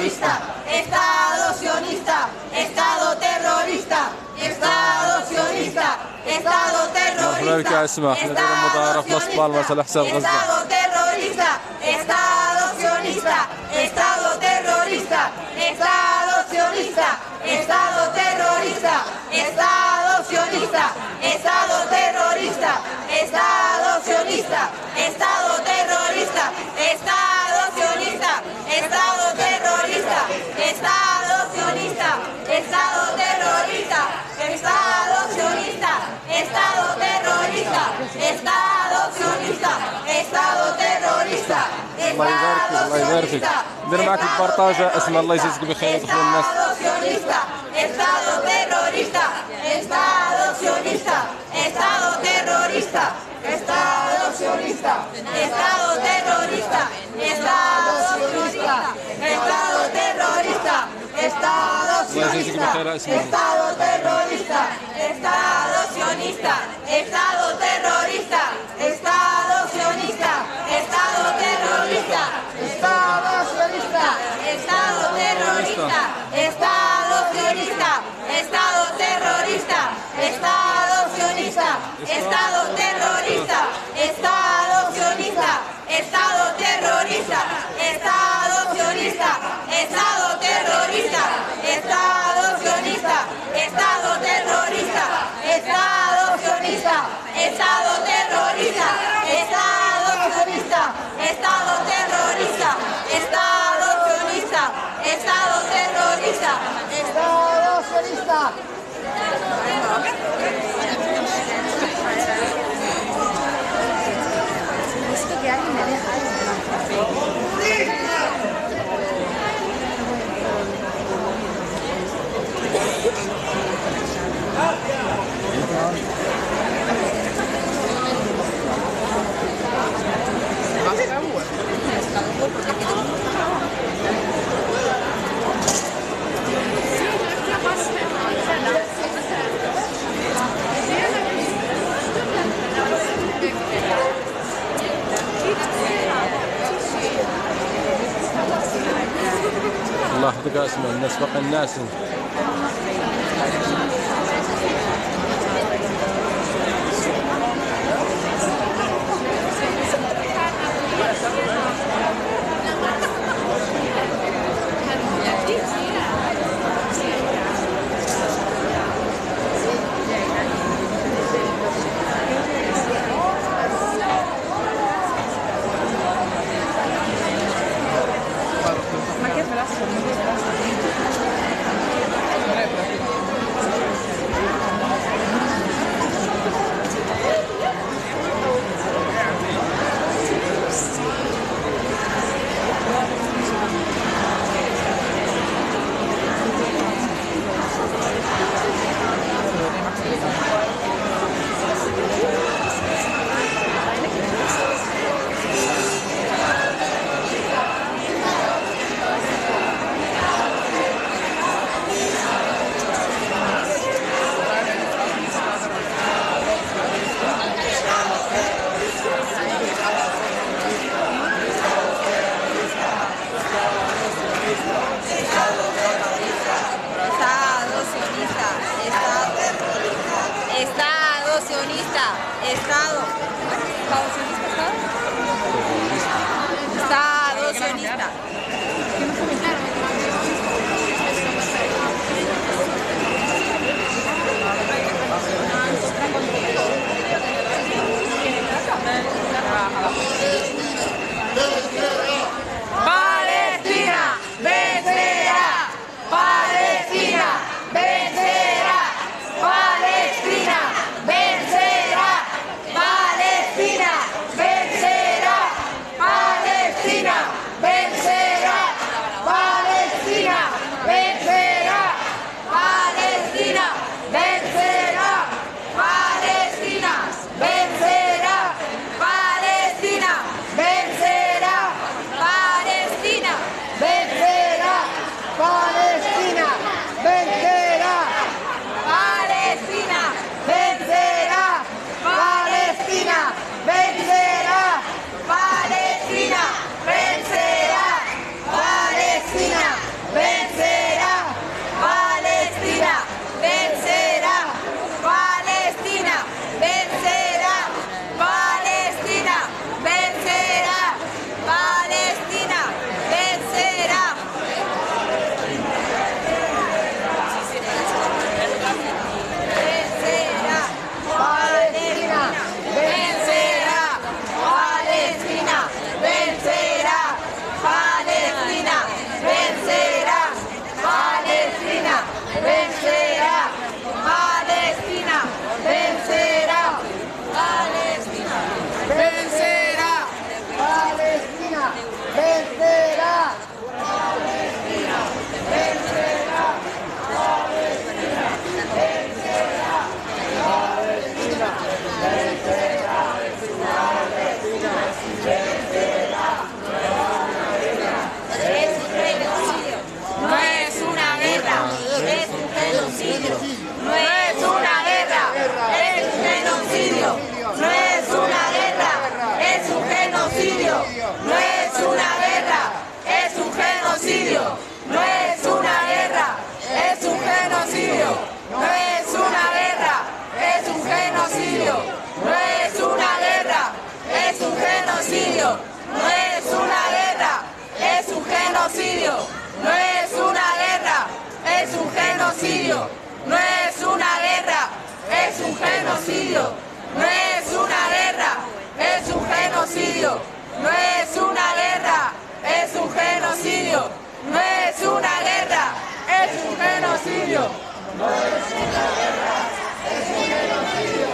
terrorista, Estado sionista, Estado terrorista, Estado sionista, Estado terrorista, هنالك أسماء لدينا مظاهرة في لاس بالماس على حساب غزة. Estado terrorista, Estado sionista, Estado terrorista, Estado sionista, Estado terrorista, Estado sionista, Estado terrorista, Estado sionista, Estado terrorista, Estado sionista, Estado terrorista, Estado sionista, Estado terrorista, Estado sionista, Estado terrorista, Estado sionista, Estado terrorista, الله يبارك فيك الله يبارك فيك. دير معك البرطاجة أسماء الله يجازيك بخير وتخدم الناس. Estado sionista, Estado terrorista, Estado sionista, Estado terrorista, Estado sionista, Estado terrorista, Estado sionista, Estado terrorista, Estado sionista, Estado terrorista, Estado sionista, Estado terrorista, Estado sionista, Estado terrorista, Estado sionista, Estado terrorista, Estado sionista, Estado terrorista, Estado sionista, Estado terrorista, Estado sionista, Estado terrorista, Estado sionista, Estado terrorista, Estado sionista, Estado terrorista, Estado sionista, Estado terrorista, Estado sionista, Estado terrorista, Estado sionista, Estado terrorista, Estado sionista. الله يحفظك أسماء الناس بقى الناس. Estado sionista. Palestina vencerá, Palestina vencerá, Palestina vencerá, Palestina genocidio, no es una guerra, es un genocidio, no es una guerra, es un genocidio, no es una guerra, es un genocidio, no es una guerra, es un genocidio, no es una guerra, es un genocidio.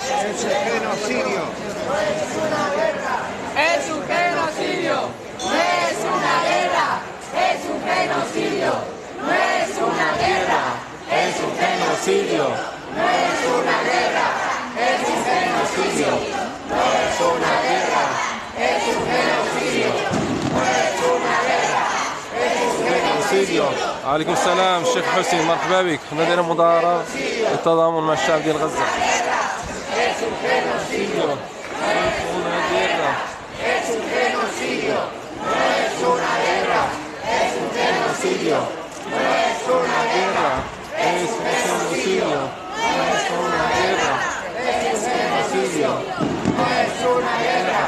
Es un genocidio. Es un genocidio, no es una guerra, es un genocidio, no es una guerra, es un genocidio, no es una guerra, es un genocidio, no es una guerra, es un genocidio, no es una guerra, es un genocidio. عليكم السلام الشيخ حسين، مرحبا بك. حنا دايرين مظاهرة للتضامن مع الشعب ديال غزة. Es un genocidio, es un genocidio, no es una guerra, es un genocidio, no es una guerra, es un genocidio, no es una guerra, es un genocidio, no es una guerra,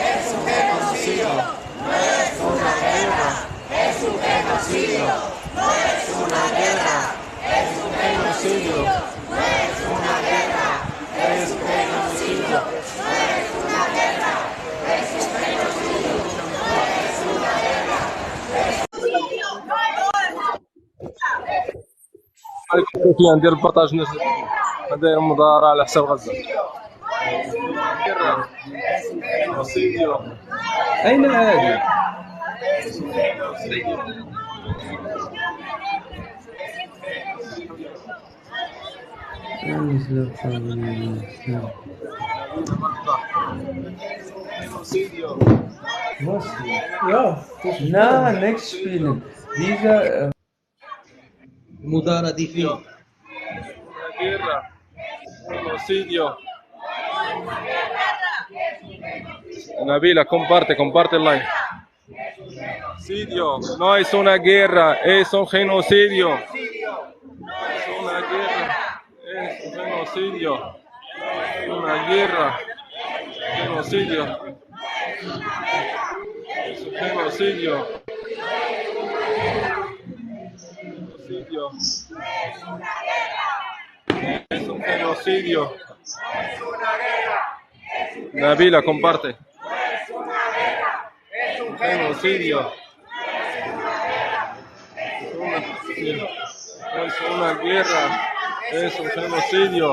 es un genocidio, no es una guerra, es un genocidio, no es una guerra, es un genocidio, no es una guerra, es un genocidio, no es una guerra, es un genocidio, no es una guerra, عليكم كيفية ندير البارطاج الناس داير مظاهرة على حساب غزة. أين هذه؟ Was? Ja, na, nichts spielen. Dieser المدارة دي فين؟ Genocidio. Nabila, comparte el live. Genocidio. No es una guerra, es un genocidio. No es una guerra, es un genocidio. Una guerra, genocidio. Es un genocidio. Genocidio. Es un genocidio. Nabila, comparte. Es un Genocidio. Es una guerra. Es un genocidio.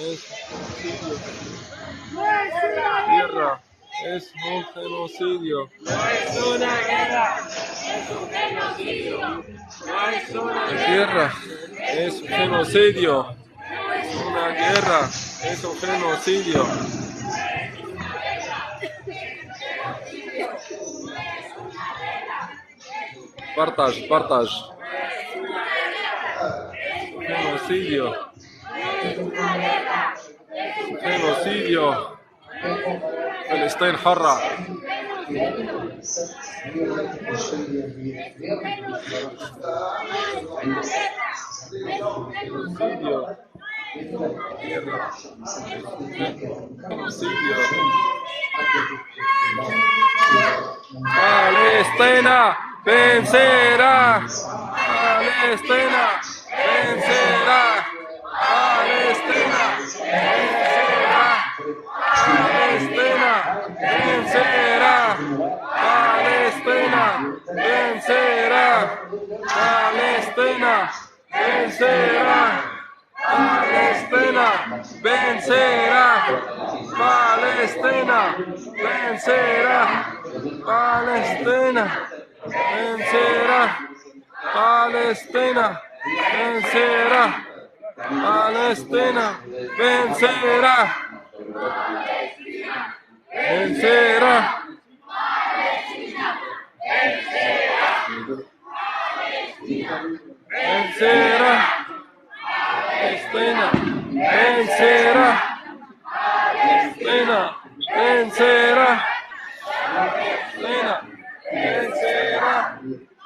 Es genocidio. Guerra. Es un genocidio. Guerra. Es un genocidio. Una guerra. Es un genocidio. Partage. Genocidio. Genocidio. فلسطين حرة. Palestina vencerá. Palestina vencerá. Palestina vencerá. Palestina vencerá. Palestina vencerá. Palestina vencerá. Palestina vencerá. Palestina vencerá. Palestina vencerá. Palestina vencerá. Palestina vencerá. Vencerá. Vencerá. Palestina vencerá. Palestina vencerá. Palestina vencerá.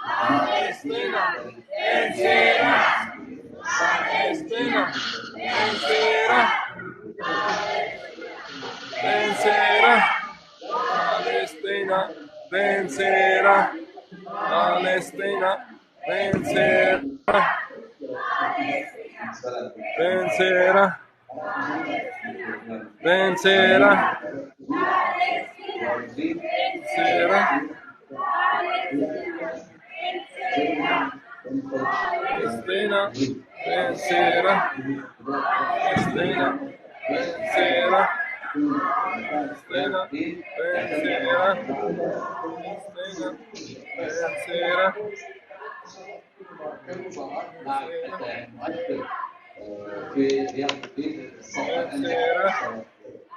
Palestina vencerá. Palestina vencerá. Vencerá. Palestina vencerá. Palestina vencerá. Vencerá. Vencerá. Vencerá. Palestina vencerá. Palestina vencerá. Palestina vencerá. Palestina vencerá. Vencerá.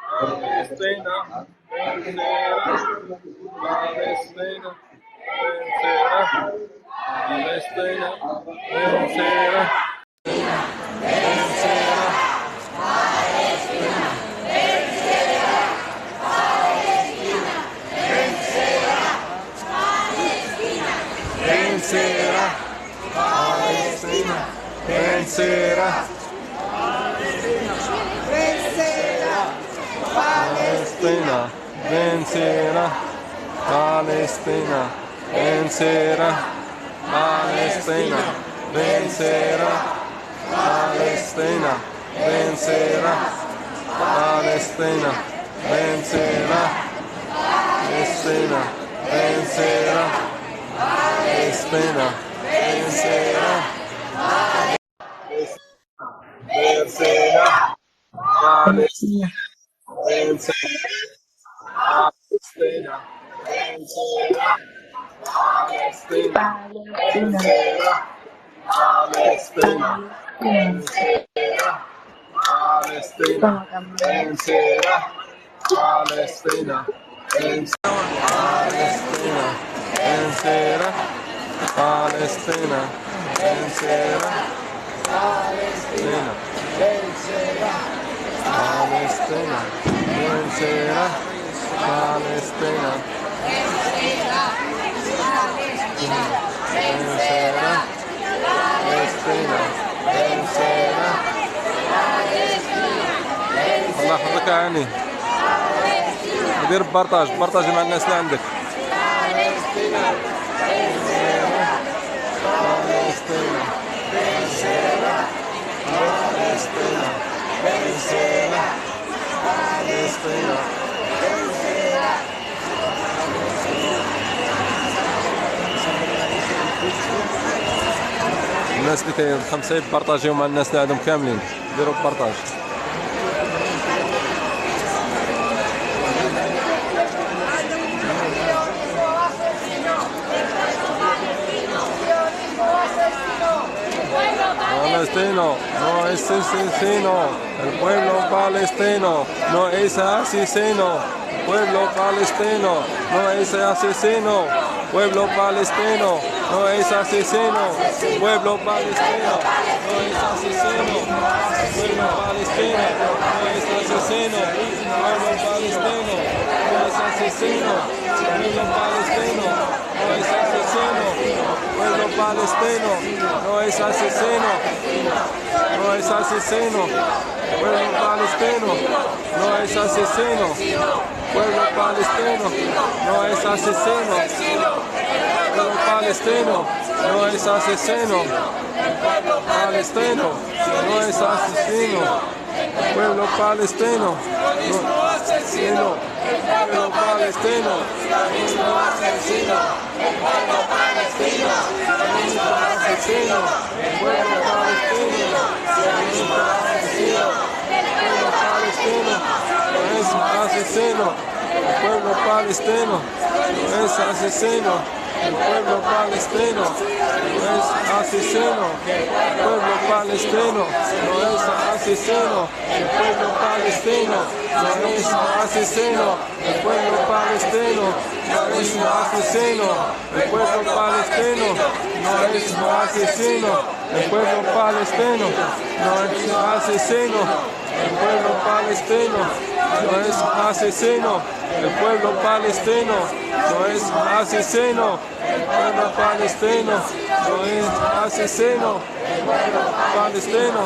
Palestina vencerá. Palestina vencerá. Palestina vencerá. Vencerá. Palestina vencerá. Palestina vencerá. Palestina vencerá. Palestina vencerá. Palestina vencerá. Palestina vencerá. Palestina vencerá. Palestina vencerá. Vencerá. Palestina vencerá. Palestina vencerá. Palestina vencerá. Palestina vencerá. Palestina vencerá. Palestina vencerá. Palestina vencerá. Palestina vencerá. Palestina vencerá. Palestina vencerá. Palestina vencerá. الله يحفظك يا عيني. دير بارطاج مع الناس اللي عندك. Palestina vencerá. Palestina vencerá. Palestina vencerá. Palestina vencerá. الناس اللي كاين 5 يبارطاجيو مع الناس اللي عندهم كاملين. ديروا بارطاج. Palestino no es asesino, el pueblo palestino no es asesino, pueblo palestino no es asesino, pueblo palestino no es asesino, pueblo palestino no es asesino, pueblo palestino no es asesino, pueblo palestino no es asesino, pueblo palestino no es asesino, pueblo palestino no es asesino, no es asesino, pueblo palestino no es asesino, pueblo palestino no es asesino, pueblo palestino no es asesino, palestino no es asesino, pueblo palestino no asesino, pueblo palestino no asesino, pueblo palestino no asesino, pueblo palestino no es asesino, pueblo palestino no es asesino, pueblo palestino no es asesino, pueblo palestino no es asesino, pueblo palestino no es asesino, pueblo palestino no es asesino, pueblo palestino no es asesino, pueblo palestino no es asesino, pueblo palestino no es asesino, el pueblo palestino no es asesino, pueblo palestino no es asesino, pueblo palestino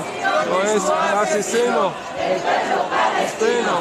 no es asesino, pueblo palestino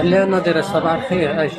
أهلا نادر، صباح الخير. ايش